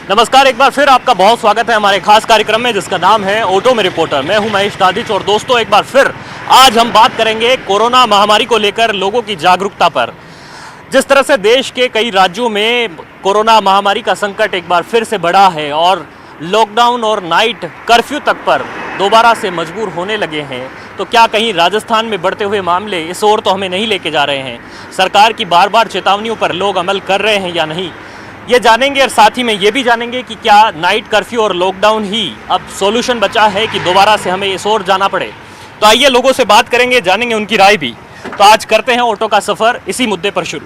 नमस्कार, एक बार फिर आपका बहुत स्वागत है हमारे खास कार्यक्रम में जिसका नाम है ऑटो में रिपोर्टर। मैं हूं महेश दादिच और दोस्तों एक बार फिर आज हम बात करेंगे कोरोना महामारी को लेकर लोगों की जागरूकता पर। जिस तरह से देश के कई राज्यों में कोरोना महामारी का संकट एक बार फिर से बढ़ा है और लॉकडाउन और नाइट कर्फ्यू तक पर दोबारा से मजबूर होने लगे हैं, तो क्या कहीं राजस्थान में बढ़ते हुए मामले इस ओर तो हमें नहीं लेके जा रहे हैं? सरकार की बार बार चेतावनियों पर लोग अमल कर रहे हैं या नहीं, ये जानेंगे। और साथ ही में ये भी जानेंगे कि क्या नाइट कर्फ्यू और लॉकडाउन ही अब सॉल्यूशन बचा है कि दोबारा से हमें इस ओर जाना पड़े। तो आइए लोगों से बात करेंगे, जानेंगे उनकी राय भी। तो आज करते हैं ऑटो का सफ़र इसी मुद्दे पर शुरू।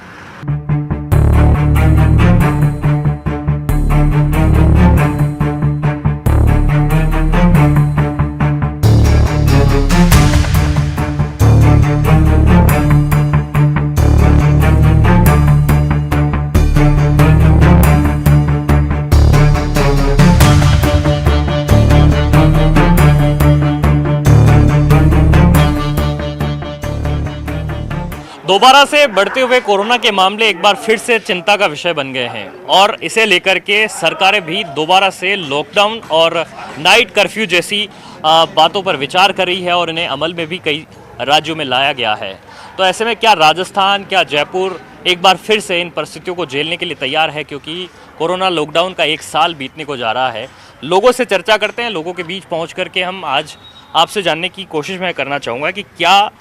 दोबारा से बढ़ते हुए कोरोना के मामले एक बार फिर से चिंता का विषय बन गए हैं और इसे लेकर के सरकारें भी दोबारा से लॉकडाउन और नाइट कर्फ्यू जैसी बातों पर विचार कर रही है और इन्हें अमल में भी कई राज्यों में लाया गया है। तो ऐसे में क्या राजस्थान, क्या जयपुर एक बार फिर से इन परिस्थितियों को झेलने के लिए तैयार है? क्योंकि कोरोना लॉकडाउन का 1 साल बीतने को जा रहा है। लोगों से चर्चा करते हैं, लोगों के बीच पहुँच करके हम आज आपसे जानने की कोशिश मैं करना चाहूँगा कि क्या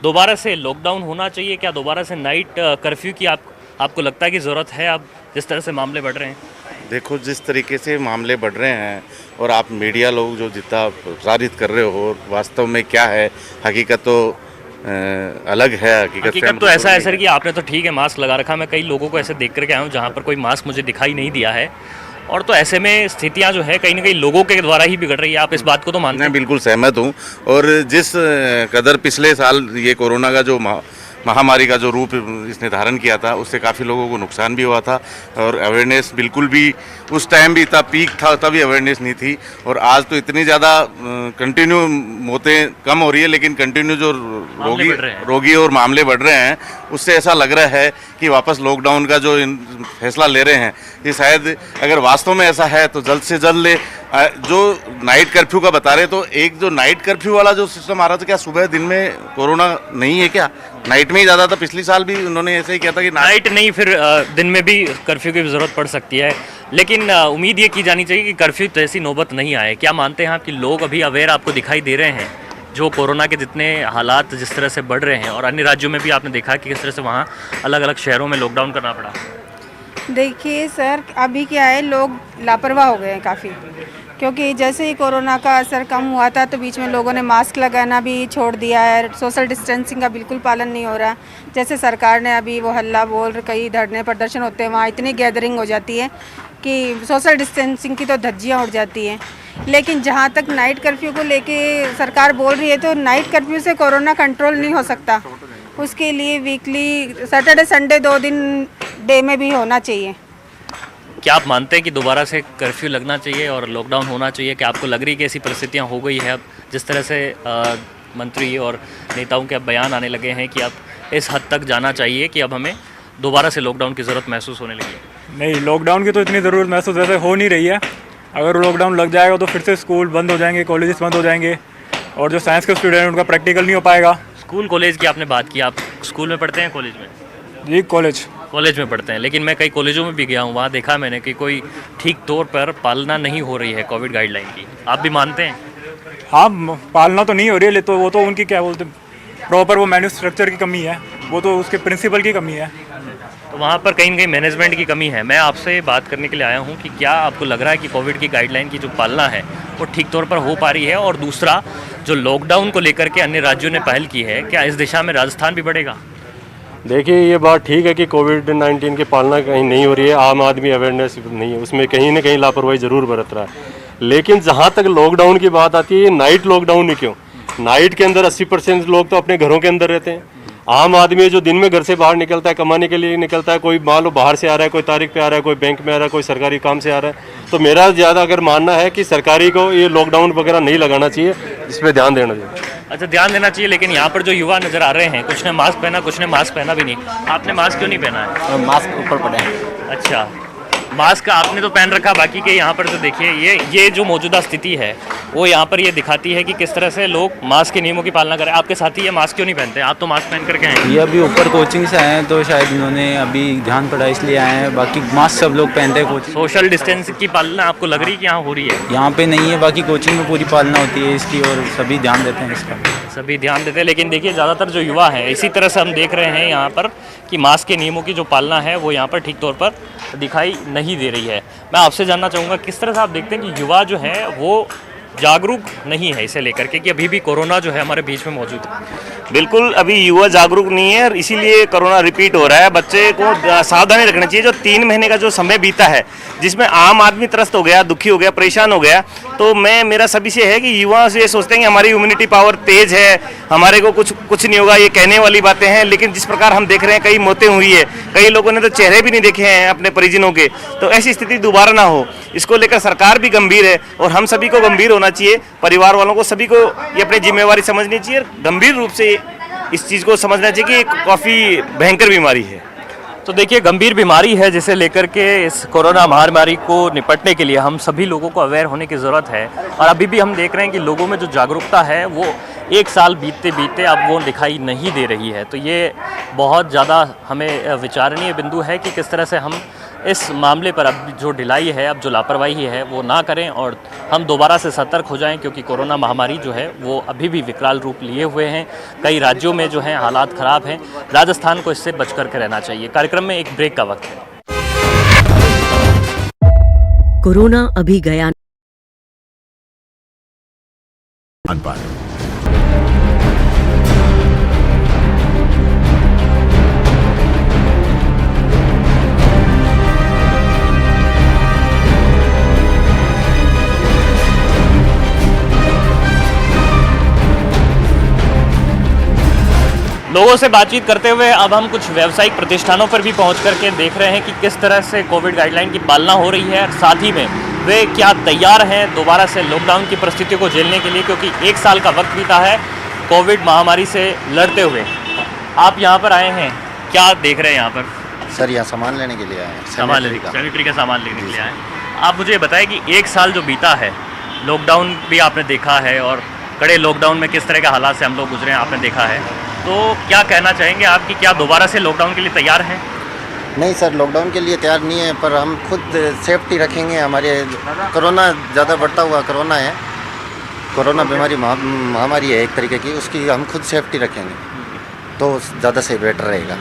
दोबारा से लॉकडाउन होना चाहिए, क्या दोबारा से नाइट कर्फ्यू की आपको लगता है कि ज़रूरत है अब जिस तरह से मामले बढ़ रहे हैं? देखो, जिस तरीके से मामले बढ़ रहे हैं और आप मीडिया लोग जो जितना प्रसारित कर रहे हो, वास्तव में क्या है हकीकत तो अलग है। हकीकत तो ऐसा है सर कि आपने तो ठीक है मास्क लगा रखा, मैं कई लोगों को ऐसे देख करके आया हूँ जहाँ पर कोई मास्क मुझे दिखाई नहीं दिया है। और तो ऐसे में स्थितियां जो है कहीं ना कहीं लोगों के द्वारा ही बिगड़ रही है। आप इस बात को तो मानते हैं? मैं बिल्कुल सहमत हूँ। और जिस कदर पिछले साल ये कोरोना का जो महामारी का जो रूप इसने धारण किया था, उससे काफ़ी लोगों को नुकसान भी हुआ था और अवेयरनेस बिल्कुल भी उस टाइम भी इतना पीक था तभी अवेयरनेस नहीं थी। और आज तो इतनी ज़्यादा कंटिन्यू मौतें कम हो रही है, लेकिन कंटिन्यू जो रोगी और मामले बढ़ रहे हैं, उससे ऐसा लग रहा है कि वापस लॉकडाउन का जो फैसला ले रहे हैं, ये शायद अगर वास्तव में ऐसा है तो जल्द से जल्द ले। जो नाइट कर्फ्यू का बता रहे, तो एक जो नाइट कर्फ्यू वाला जो सिस्टम आ रहा था, क्या सुबह दिन में कोरोना नहीं है क्या? नाइट में ही ज़्यादा था। पिछली साल भी उन्होंने ऐसे ही किया था कि नाइट नहीं, फिर दिन में भी कर्फ्यू की ज़रूरत पड़ सकती है। लेकिन उम्मीद ये की जानी चाहिए कि कर्फ्यू तो ऐसी नौबत नहीं आए। क्या मानते हैं आप कि लोग अभी अवेयर आपको दिखाई दे रहे हैं? जो कोरोना के जितने हालात जिस तरह से बढ़ रहे हैं और अन्य राज्यों में भी आपने देखा कि किस तरह से वहाँ अलग अलग शहरों में लॉकडाउन करना पड़ा। देखिए सर, अभी क्या है, लोग लापरवाह हो गए हैं काफ़ी। क्योंकि जैसे ही कोरोना का असर कम हुआ था तो बीच में लोगों ने मास्क लगाना भी छोड़ दिया है, सोशल डिस्टेंसिंग का बिल्कुल पालन नहीं हो रहा। जैसे सरकार ने अभी वो हल्ला बोल, कई धरने प्रदर्शन होते हैं, वहाँ इतनी गैदरिंग हो जाती है कि सोशल डिस्टेंसिंग की तो धज्जियाँ उड़ जाती हैं। लेकिन जहाँ तक नाइट कर्फ्यू को लेके सरकार बोल रही है, तो नाइट कर्फ्यू से कोरोना कंट्रोल नहीं हो सकता। उसके लिए वीकली सैटरडे संडे 2 दिन डे में भी होना चाहिए। क्या आप मानते हैं कि दोबारा से कर्फ्यू लगना चाहिए और लॉकडाउन होना चाहिए? क्या आपको लग रही है कि ऐसी परिस्थितियां हो गई है अब जिस तरह से मंत्री और नेताओं के अब बयान आने लगे हैं कि अब इस हद तक जाना चाहिए कि अब हमें दोबारा से लॉकडाउन की ज़रूरत महसूस होने लगी है? नहीं, लॉकडाउन की तो इतनी ज़रूरत महसूस वैसे हो नहीं रही है। अगर लॉकडाउन लग जाएगा तो फिर से स्कूल बंद हो जाएंगे, कॉलेजेस बंद हो जाएंगे और जो साइंस के स्टूडेंट हैं उनका प्रैक्टिकल नहीं हो पाएगा। स्कूल कॉलेज की आपने बात की, आप स्कूल में पढ़ते हैं, कॉलेज में? जी, कॉलेज में पढ़ते हैं। लेकिन मैं कई कॉलेजों में भी गया हूँ, वहाँ देखा मैंने कि कोई ठीक तौर पर पालना नहीं हो रही है कोविड गाइडलाइन की। आप भी मानते हैं? हाँ, पालना तो नहीं हो रही है, तो वो तो उनकी क्या बोलते प्रॉपर वो मैन्यू स्ट्रक्चर की कमी है, वो तो उसके प्रिंसिपल की कमी है। तो वहाँ पर कहीं ना कहीं मैनेजमेंट की कमी है। मैं आपसे बात करने के लिए आया हूँ कि क्या आपको लग रहा है कि कोविड की गाइडलाइन की जो पालना है वो ठीक तौर पर हो पा रही है? और दूसरा, जो लॉकडाउन को लेकर के अन्य राज्यों ने पहल की है, क्या इस दिशा में राजस्थान भी बढ़ेगा? देखिए, ये बात ठीक है कि कोविड-19 की पालना कहीं नहीं हो रही है, आम आदमी अवेयरनेस नहीं है, उसमें कहीं ना कहीं लापरवाही ज़रूर बरत रहा है। लेकिन जहाँ तक लॉकडाउन की बात आती है, नाइट लॉकडाउन ही क्यों? नाइट के अंदर 80% लोग तो अपने घरों के अंदर रहते हैं। आम आदमी जो दिन में घर से बाहर निकलता है, कमाने के लिए निकलता है, कोई मान लो बाहर से आ रहा है, कोई तारीख पे आ रहा है, कोई बैंक में आ रहा है, कोई सरकारी काम से आ रहा है, तो मेरा ज़्यादा अगर मानना है कि सरकारी को ये लॉकडाउन वगैरह नहीं लगाना चाहिए, इस पर ध्यान देना चाहिए। अच्छा, ध्यान देना चाहिए। लेकिन यहाँ पर जो युवा नज़र आ रहे हैं, कुछ ने मास्क पहना, कुछ ने मास्क पहना भी नहीं। आपने मास्क क्यों नहीं पहना है? मास्क ऊपर पड़े हैं। अच्छा, मास्क आपने तो पहन रखा, बाकी के यहाँ पर तो देखिए ये जो मौजूदा स्थिति है वो यहाँ पर ये दिखाती है कि किस तरह से लोग मास्क के नियमों की पालना करें। आपके साथी ये मास्क क्यों नहीं पहनते? आप तो मास्क पहन करके आए हैं। ये अभी ऊपर कोचिंग से आए हैं तो शायद इन्होंने अभी ध्यान पड़ा इसलिए आए हैं, बाकी मास्क सब लोग पहनते हैं कोचिंग। सोशल डिस्टेंस की पालना आपको लग रही है कि यहाँ हो रही है? यहाँ पे नहीं है, बाकी कोचिंग में पूरी पालना होती है इसकी और सभी ध्यान देते हैं इसका। सभी ध्यान देते हैं, लेकिन देखिए ज़्यादातर जो युवा हैं इसी तरह से हम देख रहे हैं यहाँ पर कि मास्क के नियमों की जो पालना है वो यहाँ पर ठीक तौर पर दिखाई नहीं दे रही है। मैं आपसे जानना चाहूँगा किस तरह से आप देखते हैं कि युवा जो है वो जागरूक नहीं है इसे लेकर के कि अभी भी कोरोना जो है हमारे बीच में मौजूद है? बिल्कुल, अभी युवा जागरूक नहीं है और इसीलिए कोरोना रिपीट हो रहा है। बच्चे को सावधानी रखनी चाहिए। जो 3 महीने का जो समय बीता है जिसमें आम आदमी त्रस्त हो गया, दुखी हो गया, परेशान हो गया, तो मेरा सभी से है कि युवा से सोचते हैं कि हमारी इम्यूनिटी पावर तेज है, हमारे को कुछ नहीं होगा, ये कहने वाली बातें हैं। लेकिन जिस प्रकार हम देख रहे हैं कई मौतें हुई है, कई लोगों ने तो चेहरे भी नहीं देखे हैं अपने परिजनों के, तो ऐसी स्थिति दोबारा ना हो इसको लेकर सरकार भी गंभीर है और हम सभी को गंभीर होना चाहिए। परिवार वालों को सभी को ये अपनी जिम्मेवारी समझनी चाहिए, गंभीर रूप से इस चीज़ को समझना चाहिए कि ये काफ़ी भयंकर बीमारी है। तो देखिए गंभीर बीमारी है जिसे लेकर के इस कोरोना महामारी को निपटने के लिए हम सभी लोगों को अवेयर होने की ज़रूरत है। और अभी भी हम देख रहे हैं कि लोगों में जो जागरूकता है वो 1 साल बीतते बीतते अब वो दिखाई नहीं दे रही है। तो ये बहुत ज़्यादा हमें विचारणीय बिंदु है कि किस तरह से हम इस मामले पर अब जो ढिलाई है, अब जो लापरवाही है वो ना करें और हम दोबारा से सतर्क हो जाएं, क्योंकि कोरोना महामारी जो है वो अभी भी विकराल रूप लिए हुए हैं। कई राज्यों में जो है हालात ख़राब हैं। राजस्थान को इससे बच कर के रहना चाहिए। कार्यक्रम में एक ब्रेक का वक्त है। कोरोना अभी गया लोगों से बातचीत करते हुए अब हम कुछ व्यावसायिक प्रतिष्ठानों पर भी पहुंच करके देख रहे हैं कि किस तरह से कोविड गाइडलाइन की पालना हो रही है और साथ ही में वे क्या तैयार हैं दोबारा से लॉकडाउन की परिस्थितियों को झेलने के लिए, क्योंकि 1 साल का वक्त बीता है कोविड महामारी से लड़ते हुए। आप यहाँ पर आए हैं, क्या देख रहे हैं यहाँ पर? सर यहाँ सामान लेने के लिए आए हैं, सामान लेने का, सैनिटरी का सामान लेने के लिए आए। आप मुझे बताएं कि 1 साल जो बीता है, लॉकडाउन भी आपने देखा है और कड़े लॉकडाउन में किस तरह के हालात से हम लोग गुजरे हैं आपने देखा है, तो क्या कहना चाहेंगे आप कि क्या दोबारा से लॉकडाउन के लिए तैयार हैं? नहीं सर, लॉकडाउन के लिए तैयार नहीं है, पर हम खुद सेफ्टी रखेंगे। हमारे कोरोना ज़्यादा बढ़ता हुआ कोरोना है, कोरोना बीमारी महामारी है एक तरीके की, उसकी हम खुद सेफ्टी रखेंगे तो ज़्यादा से बेटर रहेगा।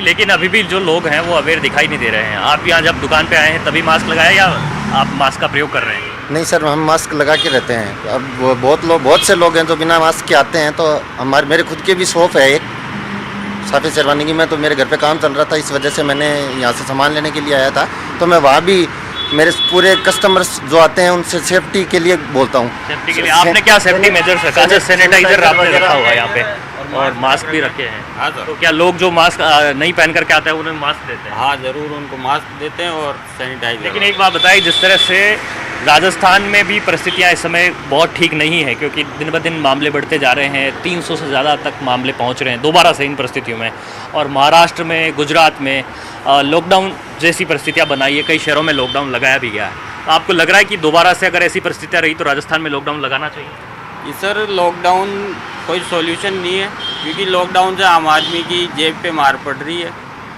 लेकिन अभी भी जो लोग हैं वो अवेयर दिखाई नहीं दे रहे हैं। आप यहाँ जब दुकान पे आए हैं तभी मास्क लगाया या आप मास्क का प्रयोग कर रहे हैं? नहीं सर, हम मास्क लगा के रहते हैं। अब बहुत से लोग हैं जो बिना मास्क के आते हैं, तो मेरे खुद के भी शॉप है एक साफी शेरवानी की। मैं तो मेरे घर पे काम चल रहा था, इस वजह से मैंने यहाँ से सामान लेने के लिए आया था, तो मैं वहाँ भी मेरे पूरे कस्टमर्स जो आते हैं उनसे सेफ्टी के लिए बोलता हूँ। सेफ्टी के लिए आपने क्या सेफ्टी मेजर्स रखा? अच्छा, सैनिटाइजर आपने रखा हुआ है यहाँ पे और मास्क भी रखे हैं। हाँ सर। तो क्या लोग जो मास्क नहीं पहन करके आते हैं उन्हें मास्क देते हैं? हाँ ज़रूर, उनको मास्क देते हैं और सैनिटाइजर। लेकिन एक बात बताइए, जिस तरह से राजस्थान में भी परिस्थितियां इस समय बहुत ठीक नहीं है, क्योंकि दिन ब दिन मामले बढ़ते जा रहे हैं, 300 से ज़्यादा तक मामले पहुंच रहे हैं दोबारा से इन परिस्थितियों में। और महाराष्ट्र में, गुजरात में लॉकडाउन जैसी परिस्थितियां बनाई है, कई शहरों में लॉकडाउन लगाया भी गया है। तो आपको लग रहा है कि दोबारा से अगर ऐसी परिस्थितियाँ रही तो राजस्थान में लॉकडाउन लगाना चाहिए? सर लॉकडाउन कोई सॉल्यूशन नहीं है, क्योंकि लॉकडाउन से आम आदमी की जेब पे मार पड़ रही है।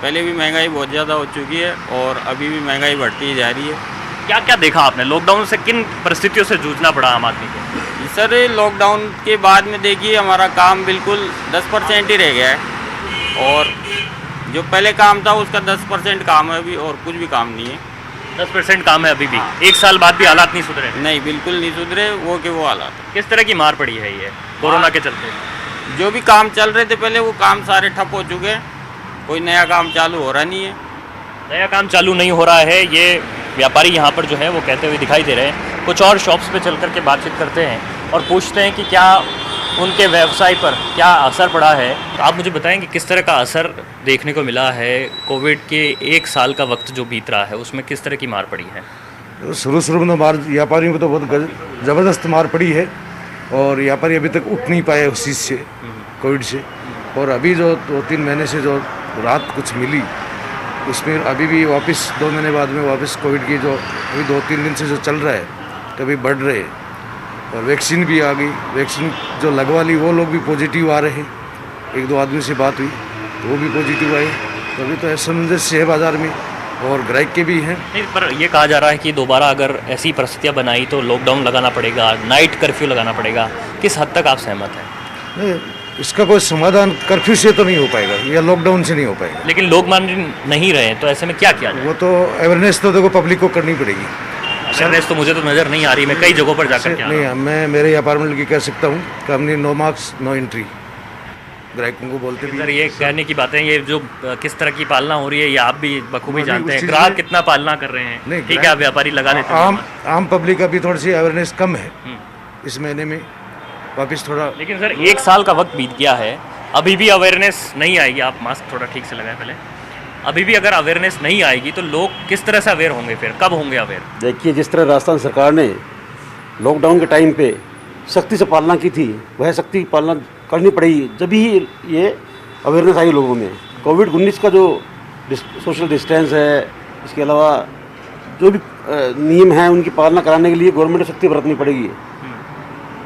पहले भी महंगाई बहुत ज़्यादा हो चुकी है और अभी भी महंगाई बढ़ती जा रही है। क्या क्या देखा आपने? लॉकडाउन से किन परिस्थितियों से जूझना पड़ा आम आदमी को? सर लॉकडाउन के बाद में देखिए हमारा काम बिल्कुल 10% ही रह गया है और जो पहले काम था उसका 10% काम है अभी, और कुछ भी काम नहीं है। 10% काम है अभी भी? 1 साल बाद भी हालात नहीं सुधरे? नहीं, बिल्कुल नहीं सुधरे वो के वो हालात। किस तरह की मार पड़ी है ये कोरोना के चलते? जो भी काम चल रहे थे पहले वो काम सारे ठप हो चुके हैं, कोई नया काम चालू हो रहा नहीं है। नया काम चालू नहीं हो रहा है, ये व्यापारी यहाँ पर जो है वो कहते हुए दिखाई दे रहे हैं। कुछ और शॉप्स पे चल कर के बातचीत करते हैं और पूछते हैं कि क्या उनके व्यवसाय पर क्या असर पड़ा है। तो आप मुझे बताएं कि किस तरह का असर देखने को मिला है कोविड के 1 साल का वक्त जो बीत रहा है उसमें किस तरह की मार पड़ी है? शुरू में मार व्यापारियों को तो बहुत ज़बरदस्त मार पड़ी है और व्यापारी अभी तक उठ नहीं पाए उस चीज़ से, कोविड से। और अभी जो 2-3 महीने से जो राहत कुछ मिली उसमें अभी भी वापस 2 महीने बाद में वापस कोविड की जो अभी 2-3 दिन से जो चल रहा है कभी बढ़ रहे हैं। और वैक्सीन भी आ गई, वैक्सीन जो लगवा ली वो लोग भी पॉजिटिव आ रहे हैं। 1-2 आदमी से बात हुई तो वो भी पॉजिटिव आए। तो अभी तो असमंजस है बाज़ार में और ग्राहक के भी हैं। नहीं, पर ये कहा जा रहा है कि दोबारा अगर ऐसी परिस्थितियाँ बनाई तो लॉकडाउन लगाना पड़ेगा, नाइट कर्फ्यू लगाना पड़ेगा। किस हद तक आप सहमत हैं? नहीं, इसका कोई समाधान कर्फ्यू से तो नहीं हो पाएगा या लॉकडाउन से नहीं हो पाएगा। लेकिन लोग मान नहीं रहे हैं, तो ऐसे में क्या किया जाए? वो तो अवेयरनेस तो देखो पब्लिक को करनी पड़ेगी। अवेयरनेस तो मुझे तो नज़र नहीं आ रही, मैं कई जगहों पर जाकर के आ रहा हूं। नहीं, मैं मेरे अपार्टमेंट की कह सकता हूँ कि हमने नो मास्क नो एंट्री ग्राहकों को बोलते भी। सर, ये कहने की बातें, ये जो किस तरह की पालना हो रही है ये आप भी बखूबी वो भी जानते उस हैं। चीज़ ग्राहक में- कितना पालना कर रहे हैं, नहीं, ठीक है, ग्राहक- आप व्यापारी लगा लेते हैं। आम पब्लिक का भी थोड़ी सी अवेयरनेस कम है इस महीने में। वापस थोड़ा लेकिन सर 1 साल का वक्त बीत गया है, अभी भी अवेयरनेस नहीं आएगी। आप मास्क थोड़ा ठीक से लगाएं पहले। अभी भी अगर अवेयरनेस नहीं आएगी तो लोग किस तरह से अवेयर होंगे, फिर कब होंगे अवेयर? देखिए, जिस तरह राजस्थान सरकार ने लॉकडाउन के टाइम पे सख्ती से पालना की थी, वह सख्ती पालना करनी पड़ेगी, जब ही ये अवेयरनेस आई लोगों में। कोविड-19 का जो सोशल डिस्टेंस है, इसके अलावा जो भी नियम हैं उनकी पालना कराने के लिए गवर्नमेंट को सख्ती बरतनी पड़ेगी।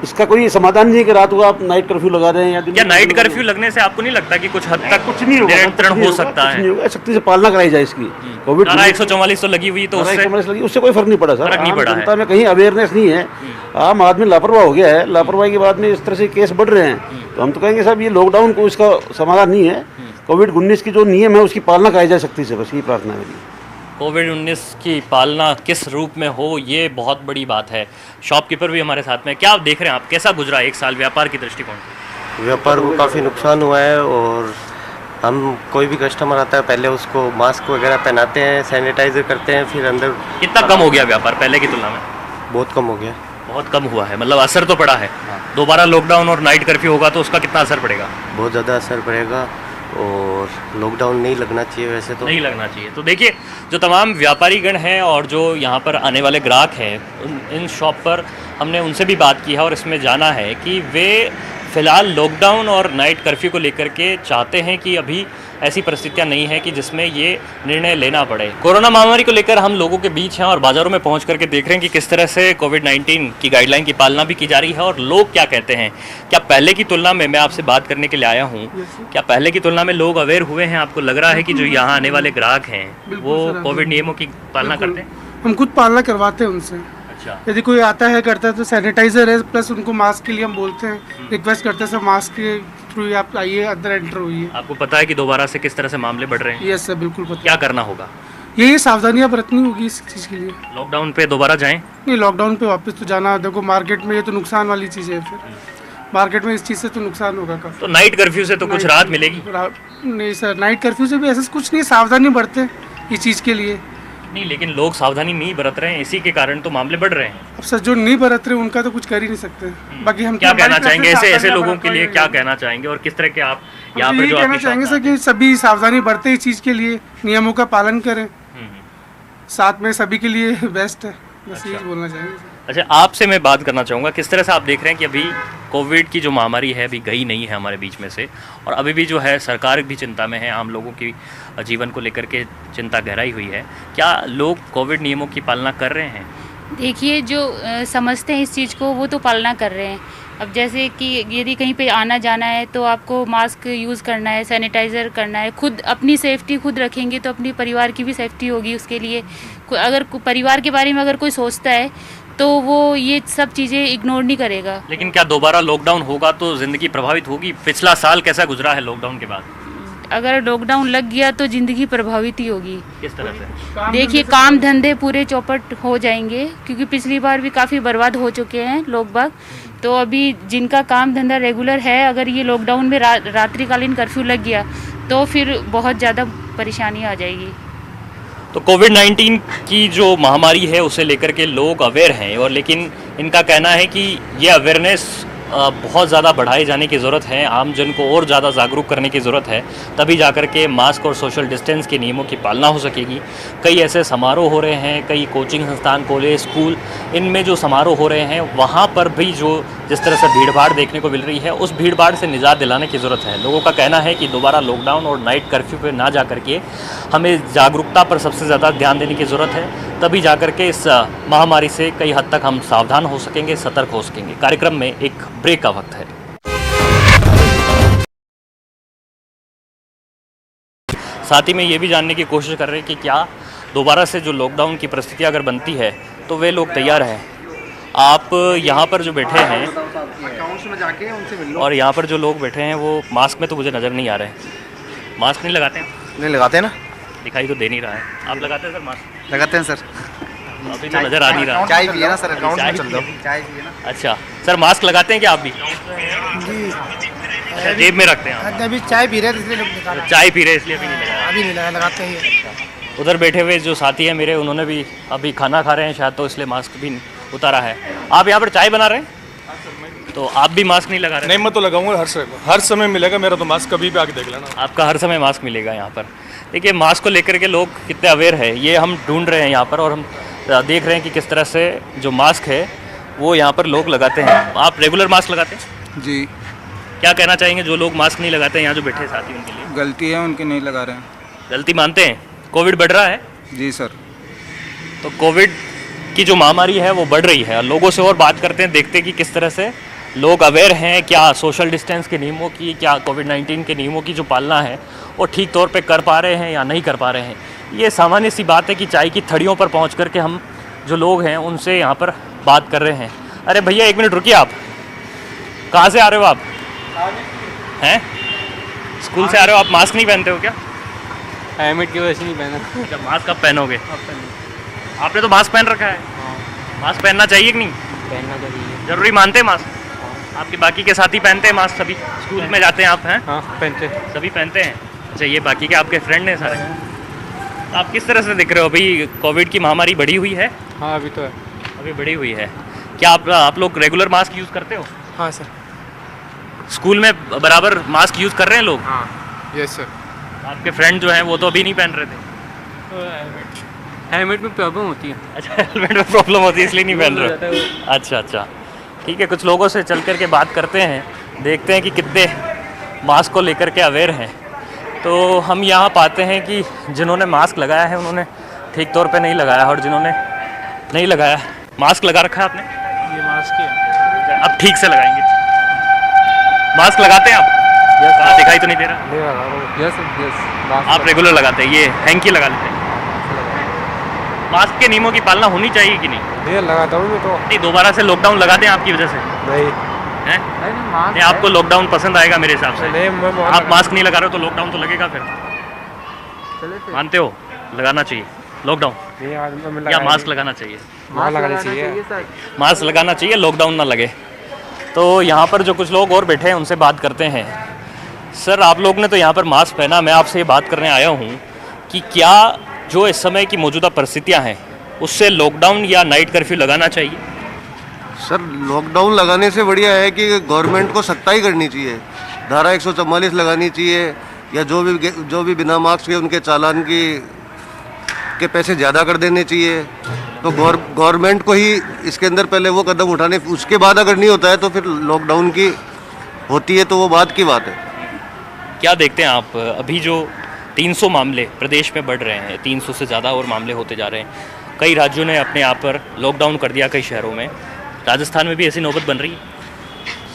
इसका कोई समाधान नहीं है कि रात को आप नाइट कर्फ्यू लगा दें या दिन क्या नाइट कर्फ्यू लगने से आपको नहीं लगता कि कुछ हद तक कुछ नहीं होगा, नियंत्रण हो सकता है? सख्ती से पालना कराई जाए इसकी। कोविड 144 तो लगी हुई, तो उससे कोई फर्क नहीं पड़ा सर। फर्क नहीं आम पड़ा है। जनता में कहीं अवेयरनेस नहीं है, आम आदमी लापरवाह हो गया है। लापरवाही के बाद में इस तरह से केस बढ़ रहे हैं, तो हम तो कहेंगे साहब ये लॉकडाउन को इसका समाधान नहीं है। कोविड-19 की जो नियम है उसकी पालना कराई जाए सख्ती से, बस यही प्रार्थना है मेरी। कोविड-19 की पालना किस रूप में हो, ये बहुत बड़ी बात है। शॉपकीपर भी हमारे साथ में, क्या आप देख रहे हैं, आप कैसा गुजरा 1 साल व्यापार की दृष्टिकोण से? व्यापार को काफ़ी नुकसान हुआ है और हम कोई भी कस्टमर आता है पहले उसको मास्क वगैरह पहनाते हैं, सैनिटाइजर करते हैं, फिर अंदर। कितना कम हो गया व्यापार पहले की तुलना में? बहुत कम हो गया। बहुत कम हुआ है, मतलब असर तो पड़ा है। दोबारा लॉकडाउन और नाइट कर्फ्यू होगा तो उसका कितना असर पड़ेगा? बहुत ज़्यादा असर पड़ेगा और लॉकडाउन नहीं लगना चाहिए वैसे तो। नहीं लगना चाहिए। तो देखिए, जो तमाम व्यापारीगण हैं और जो यहाँ पर आने वाले ग्राहक हैं, इन शॉप पर हमने उनसे भी बात की है और इसमें जाना है कि वे फ़िलहाल लॉकडाउन और नाइट कर्फ्यू को लेकर के चाहते हैं कि अभी ऐसी परिस्थितियां नहीं है कि जिसमें ये निर्णय लेना पड़े। कोरोना महामारी को लेकर हम लोगों के बीच हैं और बाज़ारों में पहुंच करके देख रहे हैं कि किस तरह से कोविड-19 की गाइडलाइन की पालना भी की जा रही है और लोग क्या कहते हैं। क्या पहले की तुलना में, मैं आपसे बात करने के लिए आया हूँ, क्या पहले की तुलना में लोग अवेयर हुए हैं? आपको लग रहा है कि जो यहाँ आने वाले ग्राहक हैं वो कोविड नियमों की पालना करते हैं? हम खुद पालना करवाते हैं उनसे। अच्छा। यदि कोई आता है करता है तो सैनिटाइजर है, प्लस उनको मास्क के लिए हम बोलते हैं, रिक्वेस्ट करते हैं सब मास्क के थ्रू ही आप आइए, अंदर एंटर होइए। आपको पता है कि दोबारा से किस तरह से मामले बढ़ रहे हैं? यस सर, बिल्कुल पता। क्या करना होगा? यही सावधानियां बरतनी होगी इस चीज़ के लिए। लॉकडाउन पे दोबारा जाएं? नहीं, लॉकडाउन पे वापस तो जाना, देखो मार्केट में ये तो नुकसान वाली चीज़ है, फिर मार्केट में इस चीज़ से तो नुकसान होगा काफ़ी। तो नाइट कर्फ्यू से तो कुछ राहत मिलेगी? नहीं सर, नाइट कर्फ्यू से भी ऐसा कुछ नहीं, सावधानी बरते इस चीज़ के लिए। नहीं, लेकिन लोग सावधानी नहीं बरत रहे हैं, इसी के कारण तो मामले बढ़ रहे हैं। अब सर जो नहीं बरत रहे उनका तो कुछ कर ही नहीं सकते। बाकी हम क्या कहना चाहेंगे ऐसे लोगों के लिए, क्या कहना चाहेंगे और किस तरह के आप यहाँ पे जो कहना चाहेंगे सर कि सभी सावधानी बरते इस चीज़ के लिए, नियमों का पालन करें, साथ में सभी के लिए बेस्ट है, बस यही बोलना चाहेंगे। अच्छा, आपसे मैं बात करना चाहूँगा, किस तरह से आप देख रहे हैं कि अभी कोविड की जो महामारी है अभी गई नहीं है हमारे बीच में से, और अभी भी जो है सरकार भी चिंता में है, आम लोगों की जीवन को लेकर के चिंता गहराई हुई है। क्या लोग कोविड नियमों की पालना कर रहे हैं? देखिए, जो समझते हैं इस चीज़ को वो तो पालना कर रहे हैं। अब जैसे कि यदि कहीं पे आना जाना है तो आपको मास्क यूज़ करना है, सैनिटाइज़र करना है, खुद अपनी सेफ्टी खुद रखेंगे तो अपनी परिवार की भी सेफ्टी होगी। उसके लिए अगर परिवार के बारे में अगर कोई सोचता है तो वो ये सब चीज़ें इग्नोर नहीं करेगा। लेकिन क्या दोबारा लॉकडाउन होगा तो ज़िंदगी प्रभावित होगी? पिछला साल कैसा गुजरा है लॉकडाउन के बाद? अगर लॉकडाउन लग गया तो ज़िंदगी प्रभावित ही होगी। किस तरह से? देखिए, काम धंधे पूरे चौपट हो जाएंगे, क्योंकि पिछली बार भी काफ़ी बर्बाद हो चुके हैं लोग बाग। तो अभी जिनका काम धंधा रेगुलर है, अगर ये लॉकडाउन में रात्रिकालीन कर्फ्यू लग गया तो फिर बहुत ज़्यादा परेशानी आ जाएगी। तो कोविड-19 की जो महामारी है उसे लेकर के लोग अवेयर हैं, और लेकिन इनका कहना है कि ये अवेयरनेस बहुत ज़्यादा बढ़ाए जाने की ज़रूरत है, आम जन को और ज़्यादा जागरूक करने की ज़रूरत है, तभी जाकर के मास्क और सोशल डिस्टेंस के नियमों की पालना हो सकेगी। कई ऐसे समारोह हो रहे हैं, कई कोचिंग संस्थान, कॉलेज, स्कूल, इनमें जो समारोह हो रहे हैं वहाँ पर भी जो जिस तरह से भीड़-भाड़ देखने को मिल रही है, उस भीड़-भाड़ से निजात दिलाने की ज़रूरत है। लोगों का कहना है कि दोबारा लॉकडाउन और नाइट कर्फ्यू पे ना जा करके हमें जागरूकता पर सबसे ज़्यादा ध्यान देने की ज़रूरत है, तभी जाकर के इस महामारी से कई हद तक हम सावधान हो सकेंगे, सतर्क हो सकेंगे। कार्यक्रम में एक ब्रेक का वक्त है। साथ ही में ये भी जानने की कोशिश कर रहे हैं कि क्या दोबारा से जो लॉकडाउन की परिस्थिति अगर बनती है तो वे लोग तैयार हैं। आप यहाँ पर जो बैठे हैं और यहाँ पर जो लोग बैठे हैं वो मास्क में तो मुझे नज़र नहीं आ रहे हैं। मास्क नहीं लगाते हैं? नहीं लगाते ना, दिखाई तो दे नहीं रहा है। आप लगाते हैं सर मास्क? लगाते हैं सर। अभी तो नज़र आ नहीं रहा। चाय पिए ना सर, अकाउंट में चल दो। चाय पिए ना। अच्छा सर, मास्क लगाते हैं क्या आप भी? जी अच्छा, जेब में रखते हैं आप? अभी चाय पी रहे थे इसलिए निकाला। चाय पी रहे इसलिए अभी नहीं लगाया? अभी नहीं लगा, लगाते ही। उधर बैठे हुए जो साथी हैं मेरे, उन्होंने भी अभी खाना खा रहे हैं शायद, तो इसलिए मास्क भी उतारा है। आप यहाँ पर चाय बना रहे हैं तो आप भी मास्क नहीं लगा रहे? नहीं, मैं तो लगाऊंगा हर समय मिलेगा मेरा तो मास्क, कभी भी आके देख लेना। आपका हर समय मास्क मिलेगा यहाँ पर। देखिए मास्क को लेकर के लोग कितने अवेयर है ये हम ढूंढ रहे हैं यहाँ पर, और हम देख रहे हैं कि किस तरह से जो मास्क है वो यहाँ पर लोग लगाते हैं। आप रेगुलर मास्क लगाते हैं? जी। क्या कहना चाहेंगे जो लोग मास्क नहीं लगाते हैं यहाँ जो बैठे साथी, उनके लिए? गलती है उनकी, नहीं लगा रहे हैं। गलती मानते हैं? कोविड बढ़ रहा है? जी सर। तो कोविड की जो महामारी है वो बढ़ रही है, लोगों से और बात करते हैं, देखते हैं कि किस तरह से लोग अवेयर हैं, क्या सोशल डिस्टेंस के नियमों की, क्या कोविड-19 के नियमों की जो पालना है वो ठीक तौर पे कर पा रहे हैं या नहीं कर पा रहे हैं। ये सामान्य सी बात है कि चाय की थड़ियों पर पहुंच करके हम जो लोग हैं उनसे यहाँ पर बात कर रहे हैं। अरे भैया एक मिनट रुकिए, आप कहाँ से आ रहे हो? आप हैं स्कूल से आ रहे हो? आप मास्क नहीं पहनते हो क्या? हेलमेट की वजह से नहीं पहना। जब मास्क कब पहनोगे? आपने तो मास्क पहन रखा है। मास्क पहनना चाहिए कि नहीं? पहनना चाहिए। जरूरी मानते हैं मास्क? आपके बाकी के साथी पहनते हैं मास्क? सभी स्कूल में जाते हैं आप? हैं हाँ पहनते। सभी पहनते हैं? अच्छा, ये बाकी के आपके फ्रेंड हैं सारे? आप किस तरह से दिख रहे हो? अभी कोविड की महामारी बढ़ी हुई है? हाँ अभी तो है। अभी बढ़ी हुई है। क्या आप लोग रेगुलर मास्क यूज़ करते हो? हाँ सर। स्कूल में बराबर मास्क यूज़ कर रहे हैं लोग? हाँ यस सर। आपके फ्रेंड जो हैं वो तो अभी नहीं पहन रहे थे? हेलमेट में प्रॉब्लम होती है। अच्छा, हेलमेट में प्रॉब्लम होती है इसलिए नहीं पहन रहे? अच्छा अच्छा, ठीक है। कुछ लोगों से चल कर के बात करते हैं, देखते हैं कि कितने मास्क को लेकर के अवेयर हैं। तो हम यहाँ पाते हैं कि जिन्होंने मास्क लगाया है उन्होंने ठीक तौर पे नहीं लगाया, और जिन्होंने नहीं लगाया, मास्क लगा रखा है आपने? ये मास्क है। अब ठीक से लगाएंगे। मास्क लगाते हैं आप? कहाँ दिखाई तो नहीं दे रहा? यस। आप रेगुलर लगाते हैं? ये हैंकी लगा लेते हैं? मास्क के नियमों की पालना होनी चाहिए कि नहीं? ये लगाता हूँ मैं तो। नहीं, दोबारा से लॉकडाउन लगा दें आपकी वजह से? नहीं हैं? नहीं, आपको लॉकडाउन पसंद आएगा मेरे हिसाब से। नहीं, आप मास्क नहीं लगा रहे हो तो लॉकडाउन तो लगेगा फिर। मानते हो लगाना चाहिए लॉकडाउन, या मास्क लगाना चाहिए? मास्क लगाना चाहिए। मास्क लगाना चाहिए, लॉकडाउन ना लगे। तो यहाँ पर जो कुछ लोग और बैठे हैं उनसे बात करते हैं। सर, आप लोग ने तो यहाँ पर मास्क पहना, मैं आपसे ये बात करने आया हूँ कि क्या जो इस समय की मौजूदा परिस्थितियाँ हैं उससे लॉकडाउन या नाइट कर्फ्यू लगाना चाहिए? सर, लॉकडाउन लगाने से बढ़िया है कि गवर्नमेंट को सख्ताई करनी चाहिए, धारा 144 लगानी चाहिए, या जो भी बिना मास्क के उनके चालान के पैसे ज़्यादा कर देने चाहिए। तो गवर्नमेंट को ही इसके अंदर पहले वो कदम उठाने, उसके बाद अगर नहीं होता है तो फिर लॉकडाउन की होती है तो वो बात की बात है। क्या देखते हैं आप, अभी जो 300 मामले प्रदेश में बढ़ रहे हैं, 300 से ज़्यादा और मामले होते जा रहे हैं, कई राज्यों ने अपने आप पर लॉकडाउन कर दिया, कई शहरों में, राजस्थान में भी ऐसी नौबत बन रही है?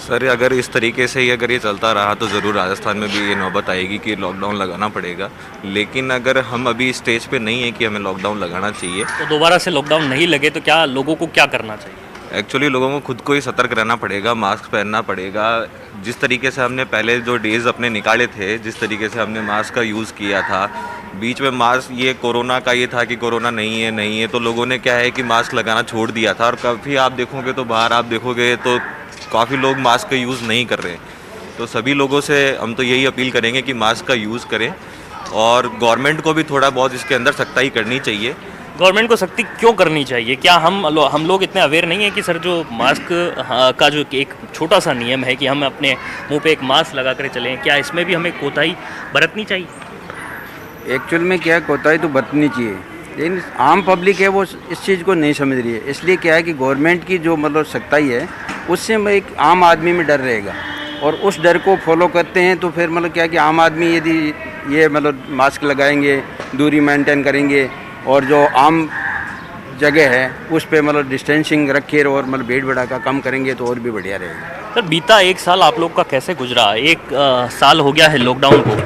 सर, अगर इस तरीके से ही अगर ये चलता रहा तो ज़रूर राजस्थान में भी ये नौबत आएगी कि लॉकडाउन लगाना पड़ेगा। लेकिन अगर हम अभी स्टेज पे नहीं है कि हमें लॉकडाउन लगाना चाहिए, तो दोबारा से लॉकडाउन नहीं लगे तो क्या लोगों को क्या करना चाहिए? एक्चुअली लोगों को खुद को ही सतर्क रहना पड़ेगा, मास्क पहनना पड़ेगा। जिस तरीके से हमने पहले जो डेज़ अपने निकाले थे, जिस तरीके से हमने मास्क का यूज़ किया था, बीच में मास्क ये कोरोना का ये था कि कोरोना नहीं है, तो लोगों ने क्या है कि मास्क लगाना छोड़ दिया था। और काफ़ी आप देखोगे तो बाहर आप देखोगे तो काफ़ी लोग मास्क का यूज़ नहीं कर रहे। तो सभी लोगों से हम तो यही अपील करेंगे कि मास्क का यूज़ करें, और गवर्नमेंट को भी थोड़ा बहुत इसके अंदर सख्ताई करनी चाहिए गवर्नमेंट को सख्ती क्यों करनी चाहिए? क्या हम लोग इतने अवेयर नहीं हैं कि सर जो मास्क का जो एक छोटा सा नियम है कि हम अपने मुंह पे एक मास्क लगा कर चलें, क्या इसमें भी हमें कोताही बरतनी चाहिए? एक्चुअल में क्या कोताही तो बरतनी चाहिए, लेकिन आम पब्लिक है वो इस चीज़ को नहीं समझ रही है। इसलिए क्या है कि गवर्नमेंट की जो मतलब सख्ताई है उससे एक आम आदमी में डर रहेगा, और उस डर को फॉलो करते हैं तो फिर मतलब क्या है कि आम आदमी यदि ये मतलब मास्क लगाएंगे, दूरी मेंटेन करेंगे, और जो आम जगह है उस पे मतलब डिस्टेंसिंग रखे और मतलब भीड़ भड़ाका कम करेंगे तो और भी बढ़िया रहेगा। सर बीता एक साल आप लोग का कैसे गुजरा? एक साल हो गया है लॉकडाउन को,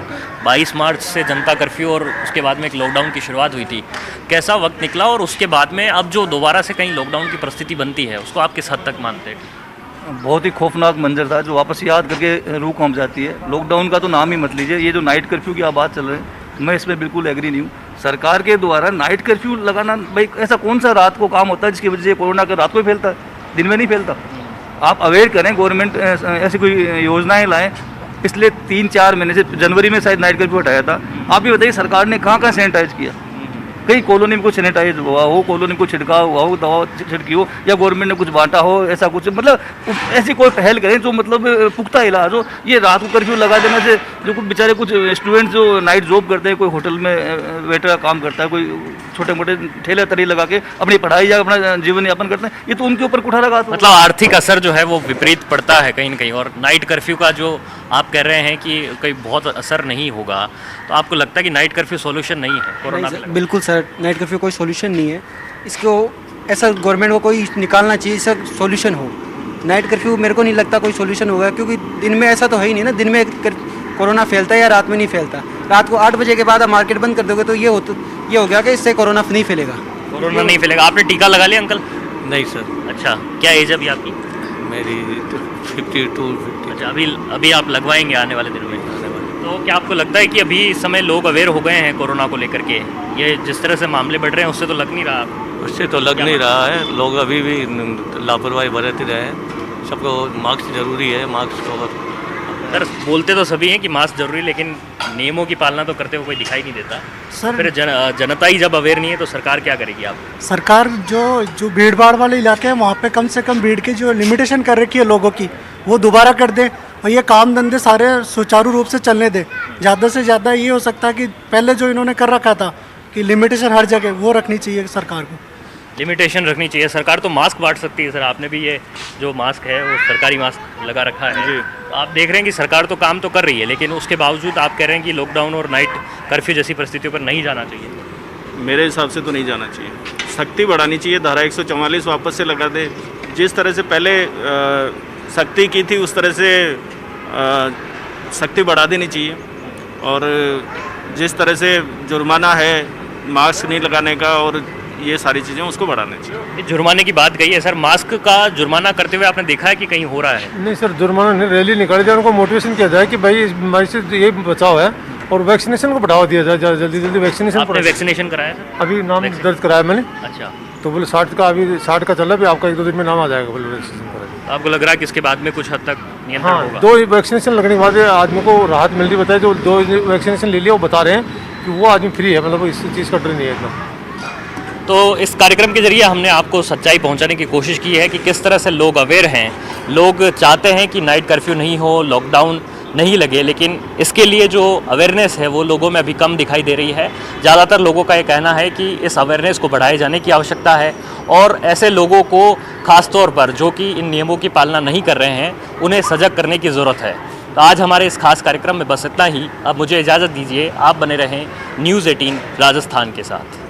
22 मार्च से जनता कर्फ्यू और उसके बाद में एक लॉकडाउन की शुरुआत हुई थी। कैसा वक्त निकला, और उसके बाद में अब जो दोबारा से कहीं लॉकडाउन की परिस्थिति बनती है उसको आप किस हद तक मानते हैं? बहुत ही खौफनाक मंजर था जो वापस याद करके रूह कांप जाती है। लॉकडाउन का तो नाम ही मत लीजिए, ये जो नाइट कर्फ्यू की आप बात चल रहे हैं मैं इसमें बिल्कुल एग्री नहीं हूँ। सरकार के द्वारा नाइट कर्फ्यू लगाना, भाई ऐसा कौन सा रात को काम होता है जिसकी वजह से कोरोना का रात को ही फैलता है, दिन में नहीं फैलता? आप अवेयर करें, गवर्नमेंट ऐसी कोई योजनाएं लाएं। पिछले 3-4 महीने से जनवरी में शायद नाइट कर्फ्यू हटाया था। आप ये बताइए सरकार ने कहाँ कहाँ सैनिटाइज किया? कहीं कॉलोनी में कुछ सैनिटाइज हुआ हो, कॉलोनी में कुछ छिड़काव हुआ हो, दवा छिड़की हो, या गवर्नमेंट ने कुछ बांटा हो, ऐसा कुछ मतलब ऐसी कोई पहल करें जो मतलब पुख्ता इलाज हो। ये रात को कर्फ्यू लगा देने से जो कुछ बेचारे कुछ स्टूडेंट्स जो नाइट जॉब करते हैं, कोई होटल में वेटर का काम करता है, कोई छोटे मोटे ठेले तरी लगा के अपनी पढ़ाई या अपना जीवन यापन करते हैं, ये तो उनके ऊपर कुठारा लगा। मतलब आर्थिक असर जो है वो विपरीत पड़ता है कहीं ना कहीं, और नाइट कर्फ्यू का जो आप कह रहे हैं कि कोई बहुत असर नहीं होगा, तो आपको लगता है कि नाइट कर्फ्यू सॉल्यूशन नहीं है कोरोना के लिए? बिल्कुल सर, नाइट कर्फ्यू कोई सॉल्यूशन नहीं है। इसको ऐसा गवर्नमेंट को कोई निकालना चाहिए, इसका सॉल्यूशन हो। नाइट कर्फ्यू मेरे को नहीं लगता कोई सॉल्यूशन होगा, क्योंकि दिन में ऐसा तो है ही नहीं ना, दिन में कोरोना फैलता है या रात में नहीं फैलता। रात को 8 बजे के बाद आप मार्केट बंद कर दोगे तो ये हो गया कि इससे कोरोना नहीं फैलेगा। कोरोना नहीं फैलेगा। आपने टीका लगा लिया अंकल? नहीं सर। अच्छा, क्या एज है अभी आपकी? मेरी 52। अच्छा, अभी आप लगवाएंगे आने वाले दिनों में? तो क्या आपको लगता है कि अभी इस समय लोग अवेयर हो गए हैं कोरोना को लेकर के? ये जिस तरह से मामले बढ़ रहे हैं उससे तो लग नहीं रहा? उससे तो लग नहीं रहा है, लोग अभी भी लापरवाही बरत रहे हैं। सबको मास्क जरूरी है, मास्क तो सर बोलते तो सभी हैं कि मास्क जरूरी है, लेकिन नियमों की पालना तो करते हुए कोई दिखाई नहीं देता सर। फिर जनता ही जब अवेयर नहीं है तो सरकार क्या करेगी? आप सरकार जो भीड़ भाड़ वाले इलाके हैं वहाँ पे कम से कम भीड़ की जो लिमिटेशन कर रखी है लोगों की वो दोबारा कर दे, और ये काम धंधे सारे सुचारू रूप से चलने दे। ज़्यादा से ज़्यादा ये हो सकता है कि पहले जो इन्होंने कर रखा था कि लिमिटेशन हर जगह, वो रखनी चाहिए सरकार को। लिमिटेशन रखनी चाहिए। सरकार तो मास्क बांट सकती है सर, आपने भी ये जो मास्क है वो सरकारी मास्क लगा रखा है जी। आप देख रहे हैं कि सरकार तो काम तो कर रही है, लेकिन उसके बावजूद आप कह रहे हैं कि लॉकडाउन और नाइट कर्फ्यू जैसी परिस्थितियों पर नहीं जाना चाहिए। मेरे हिसाब से तो नहीं जाना चाहिए, सख्ती बढ़ानी चाहिए। धारा 144 वापस से लगा दे, जिस तरह से पहले सख्ती की थी उस तरह से सख्ती बढ़ा देनी चाहिए, और जिस तरह से जुर्माना है मास्क नहीं लगाने का और ये सारी चीज़ें उसको बढ़ाना चाहिए। जुर्माने की बात कही है सर, मास्क का जुर्माना करते हुए आपने देखा है कि कहीं हो रहा है? नहीं सर, जुर्माना नहीं, रैली निकाली जाए, उनको मोटिवेशन किया जाए कि भाई इस बीमारी से ये बचाव है, और वैक्सीनेशन को बढ़ावा दिया जाए, जल्दी वैक्सीनेशन। आपने वैक्सीनेशन कराया सर? अभी नाम दर्ज कराया मैंने। अच्छा, तो बोले 60 का, अभी 60 का चल रहा है, आपका 1-2 दिन में नाम आ जाएगा बोले वैक्सीनेशन कराया। तो आपको लग रहा है कि इसके बाद में कुछ हद तक नियंत्रण होगा? 2 वैक्सीनेशन लगने के बाद आदमी को राहत मिल रही, बताया जो 2 वैक्सीनेशन ले लिया वो बता रहे हैं कि वो आदमी फ्री है, मतलब इस चीज़ का डर नहीं है इतना। तो इस कार्यक्रम के जरिए हमने आपको सच्चाई पहुंचाने की कोशिश की है कि किस तरह से लोग अवेयर हैं। लोग चाहते हैं कि नाइट कर्फ्यू नहीं हो, लॉकडाउन नहीं लगे, लेकिन इसके लिए जो अवेयरनेस है वो लोगों में अभी कम दिखाई दे रही है। ज़्यादातर लोगों का ये कहना है कि इस अवेयरनेस को बढ़ाए जाने की आवश्यकता है, और ऐसे लोगों को ख़ास तौर पर जो कि इन नियमों की पालना नहीं कर रहे हैं उन्हें सजग करने की ज़रूरत है। तो आज हमारे इस खास कार्यक्रम में बस इतना ही। अब मुझे इजाज़त दीजिए, आप बने रहें न्यूज़ 18 राजस्थान के साथ।